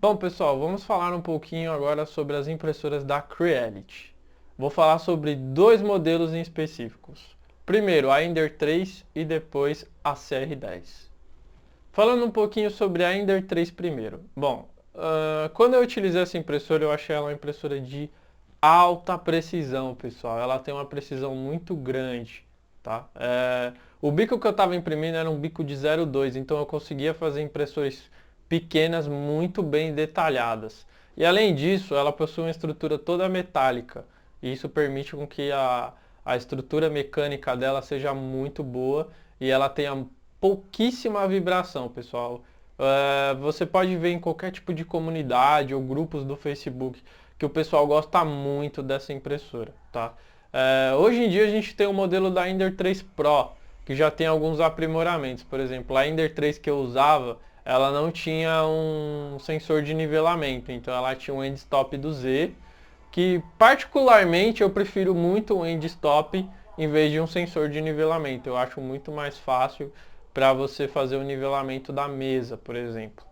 Bom, pessoal, vamos falar um pouquinho agora sobre as impressoras da Creality. Vou falar sobre dois modelos em específicos. Primeiro, a Ender 3 e depois a CR10. Falando um pouquinho sobre a Ender 3 primeiro. Bom, quando eu utilizei essa impressora, eu achei ela uma impressora de alta precisão, pessoal. Ela tem uma precisão muito grande, tá? O bico que eu estava imprimindo era um bico de 0,2, então eu conseguia fazer impressões pequenas muito bem detalhadas. E além disso, ela possui uma estrutura toda metálica. E isso permite com que a estrutura mecânica dela seja muito boa e ela tenha pouquíssima vibração, pessoal. Você pode ver em qualquer tipo de comunidade ou grupos do Facebook que o pessoal gosta muito dessa impressora, tá? Hoje em dia a gente tem o modelo da Ender 3 Pro, que já tem alguns aprimoramentos. Por exemplo, a Ender 3 que eu usava, ela não tinha um sensor de nivelamento, então ela tinha um end-stop do Z, que particularmente eu prefiro muito o end-stop em vez de um sensor de nivelamento. Eu acho muito mais fácil para você fazer o nivelamento da mesa, por exemplo.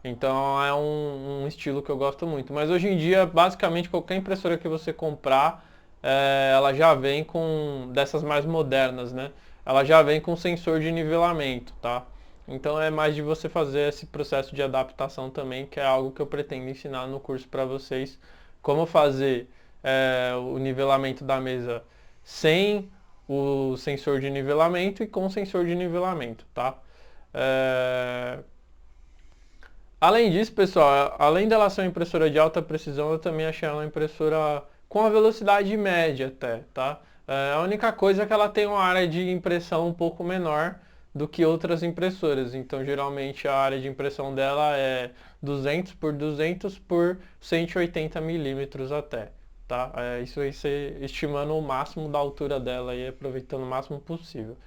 Então é um estilo que eu gosto muito. Mas hoje em dia, basicamente qualquer impressora que você comprar, ela já vem com dessas mais modernas, né? Ela já vem com sensor de nivelamento, tá? Então é mais de você fazer esse processo de adaptação também, que é algo que eu pretendo ensinar no curso para vocês, como fazer o nivelamento da mesa sem o sensor de nivelamento e com o sensor de nivelamento, tá? É, Além disso, pessoal, além dela ser uma impressora de alta precisão, eu também achei ela uma impressora com a velocidade média até, tá? A única coisa é que ela tem uma área de impressão um pouco menor do que outras impressoras. Então, geralmente, a área de impressão dela é 200 por 200 por 180 milímetros até, tá? Isso aí você estimando o máximo da altura dela e aproveitando o máximo possível.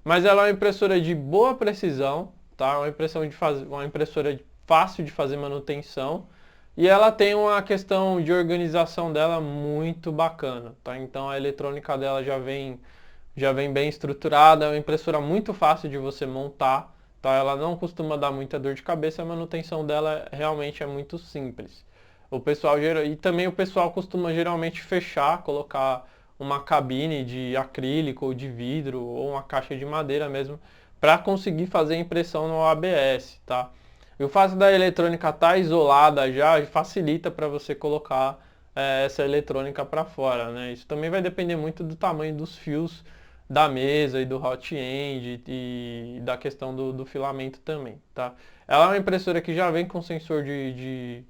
Mas ela é uma impressora de boa precisão, tá? Uma impressora fácil de fazer manutenção e ela tem uma questão de organização dela muito bacana, tá? Então a eletrônica dela já vem bem estruturada, é uma impressora muito fácil de você montar, tá? Ela não costuma dar muita dor de cabeça, a manutenção dela realmente é muito simples. E também o pessoal costuma geralmente fechar, colocar uma cabine de acrílico ou de vidro ou uma caixa de madeira mesmo para conseguir fazer impressão no ABS, tá? E o fato da eletrônica estar isolada já facilita para você colocar essa eletrônica para fora, né? Isso também vai depender muito do tamanho dos fios da mesa e do hot end e da questão do filamento também, tá? Ela é uma impressora que já vem com sensor de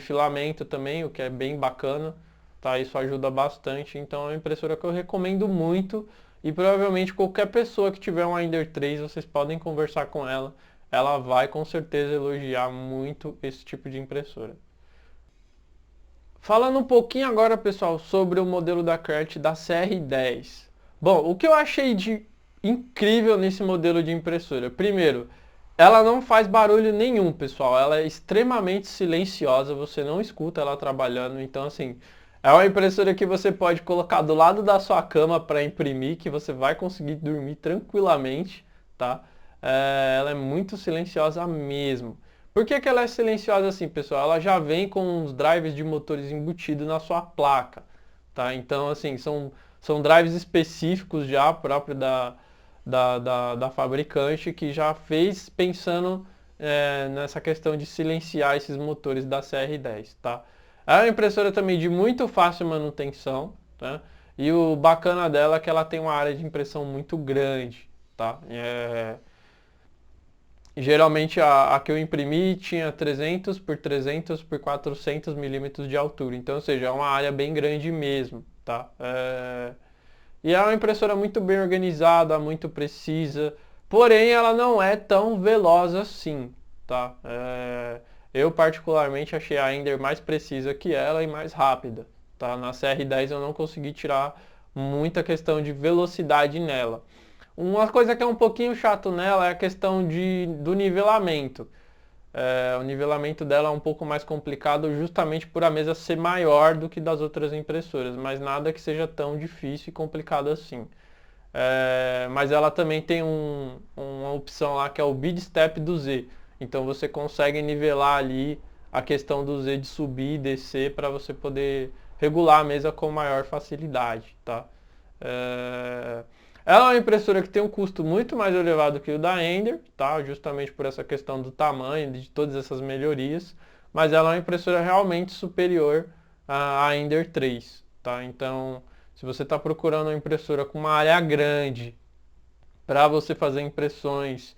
filamento também, o que é bem bacana, tá? Isso ajuda bastante, então é uma impressora que eu recomendo muito e provavelmente qualquer pessoa que tiver um Ender 3, vocês podem conversar com ela vai com certeza elogiar muito esse tipo de impressora. Falando um pouquinho agora, pessoal, sobre o modelo da Creality da CR10. Bom, o que eu achei de incrível nesse modelo de impressora? Primeiro, ela não faz barulho nenhum, pessoal. Ela é extremamente silenciosa, você não escuta ela trabalhando. Então, assim, é uma impressora que você pode colocar do lado da sua cama para imprimir, que você vai conseguir dormir tranquilamente, tá? Ela é muito silenciosa mesmo. Por que que ela é silenciosa assim, pessoal? Ela já vem com os drivers de motores embutidos na sua placa, tá? Então, assim, são drives específicos já próprio da fabricante que já fez pensando nessa questão de silenciar esses motores da CR10, tá? É uma impressora também de muito fácil manutenção, tá? E o bacana dela é que ela tem uma área de impressão muito grande, tá? Geralmente a que eu imprimi tinha 300 por 300 por 400 milímetros de altura, então, ou seja, é uma área bem grande mesmo, tá? E é uma impressora muito bem organizada, muito precisa, porém ela não é tão veloz assim, tá? Eu particularmente achei a Ender mais precisa que ela e mais rápida, tá? Na CR10 eu não consegui tirar muita questão de velocidade nela. Uma coisa que é um pouquinho chato nela é a questão do nivelamento. O nivelamento dela é um pouco mais complicado justamente por a mesa ser maior do que das outras impressoras, mas nada que seja tão difícil e complicado assim. Mas ela também tem uma opção lá que é o Bid Step do Z. Então você consegue nivelar ali a questão do Z de subir e descer para você poder regular a mesa com maior facilidade, tá? Ela é uma impressora que tem um custo muito mais elevado que o da Ender, tá? Justamente por essa questão do tamanho, de todas essas melhorias, mas ela é uma impressora realmente superior à Ender 3, tá? Então, se você está procurando uma impressora com uma área grande para você fazer impressões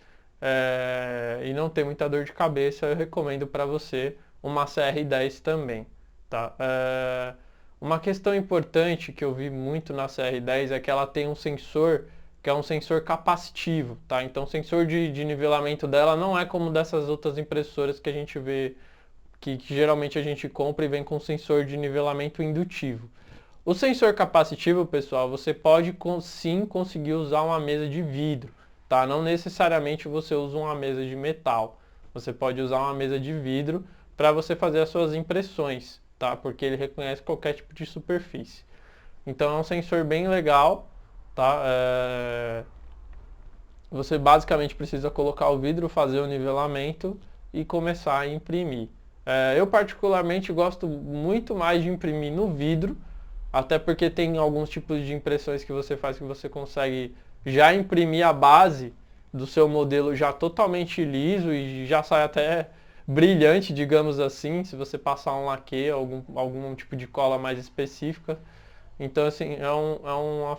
e não ter muita dor de cabeça, eu recomendo para você uma CR10 também, tá? Uma questão importante que eu vi muito na CR10 é que ela tem um sensor que é um sensor capacitivo, tá? Então o sensor de nivelamento dela não é como dessas outras impressoras que a gente vê, que geralmente a gente compra e vem com sensor de nivelamento indutivo. O sensor capacitivo, pessoal, você pode sim conseguir usar uma mesa de vidro, tá? Não necessariamente você usa uma mesa de metal. Você pode usar uma mesa de vidro para você fazer as suas impressões, tá? Porque ele reconhece qualquer tipo de superfície. Então é um sensor bem legal, tá? Você basicamente precisa colocar o vidro, fazer o nivelamento e começar a imprimir. Eu particularmente gosto muito mais de imprimir no vidro, até porque tem alguns tipos de impressões que você faz que você consegue já imprimir a base do seu modelo já totalmente liso e já sai até brilhante, digamos assim, se você passar um laque, algum tipo de cola mais específica. Então, assim,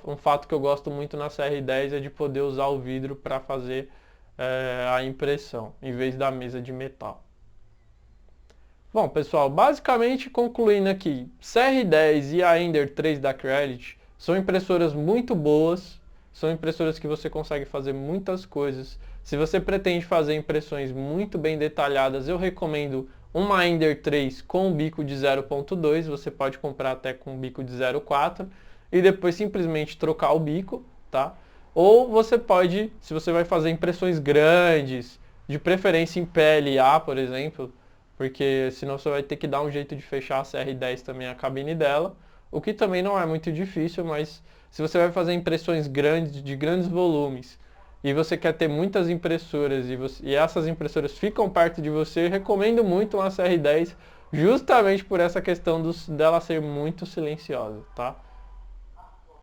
um fato que eu gosto muito na CR10 é de poder usar o vidro para fazer a impressão, em vez da mesa de metal. Bom, pessoal, basicamente concluindo aqui, CR10 e a Ender 3 da Creality são impressoras muito boas, são impressoras que você consegue fazer muitas coisas. Se você pretende fazer impressões muito bem detalhadas, eu recomendo uma Ender 3 com bico de 0.2, você pode comprar até com bico de 0.4 e depois simplesmente trocar o bico, tá? Ou você pode, se você vai fazer impressões grandes, de preferência em PLA, por exemplo, porque senão você vai ter que dar um jeito de fechar a CR10 também a cabine dela, o que também não é muito difícil, mas se você vai fazer impressões grandes, de grandes volumes, e você quer ter muitas impressoras e essas impressoras ficam perto de você, eu recomendo muito uma CR10 justamente por essa questão dela ser muito silenciosa, tá?